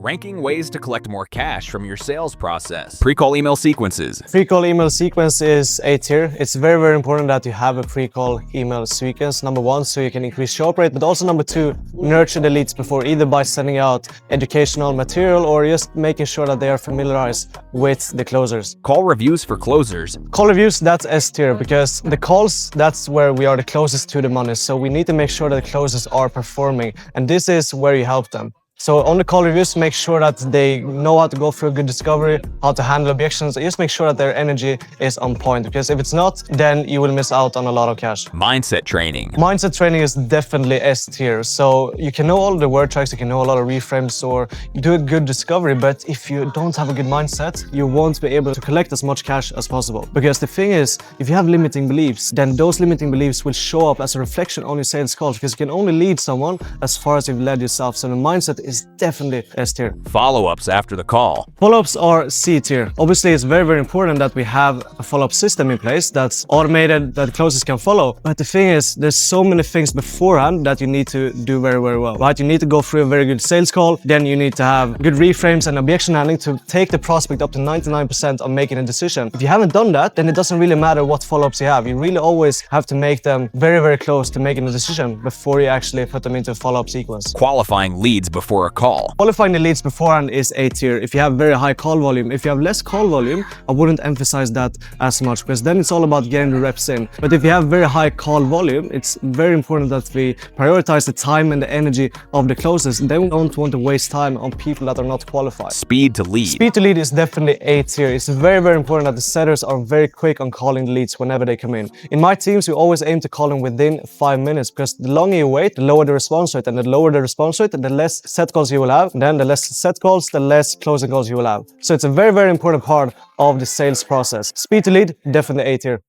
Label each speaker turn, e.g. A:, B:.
A: Ranking ways to collect more cash from your sales process. Pre-call email sequences.
B: Pre-call email sequence is A tier. It's very, very important that you have a pre-call email sequence. Number one, so you can increase your rate, but also number two, nurture the leads before, either by sending out educational material or just making sure that they are familiarized with the closers.
A: Call reviews for closers.
B: Call reviews, that's S tier, because the calls, that's where we are the closest to the money. So we need to make sure that the closers are performing, and this is where you help them. So on the call reviews, make sure that they know how to go through a good discovery, how to handle objections. Just make sure that their energy is on point, because if it's not, then you will miss out on a lot of cash.
A: Mindset training.
B: Mindset training is definitely S tier. So you can know all the word tracks, you can know a lot of reframes, or you do a good discovery, but if you don't have a good mindset, you won't be able to collect as much cash as possible. Because the thing is, if you have limiting beliefs, then those limiting beliefs will show up as a reflection on your sales calls, because you can only lead someone as far as you've led yourself. So the mindset is definitely S tier.
A: Follow-ups after the call.
B: Follow-ups are C tier. Obviously, it's very, very important that we have a follow-up system in place that's automated, that closers can follow. But the thing is, there's so many things beforehand that you need to do very, very well, right? You need to go through a very good sales call. Then you need to have good reframes and objection handling to take the prospect up to 99% on making a decision. If you haven't done that, then it doesn't really matter what follow-ups you have. You really always have to make them very, very close to making a decision before you actually put them into a follow-up sequence.
A: Qualifying leads before a call.
B: Qualifying the leads beforehand is A tier. If you have very high call volume, if you have less call volume, I wouldn't emphasize that as much, because then it's all about getting the reps in. But if you have very high call volume, it's very important that we prioritize the time and the energy of the closers. They don't want to waste time on people that are not qualified.
A: Speed to lead.
B: Speed to lead is definitely A tier. It's very, very important that the setters are very quick on calling the leads whenever they come in. In my teams, we always aim to call them within 5 minutes, because the longer you wait, the lower the response rate, and the lower the response rate, the less set calls you will have. Then the less set calls, the less closing calls you will have. So it's a very, very important part of the sales process. Speed to lead, definitely A tier.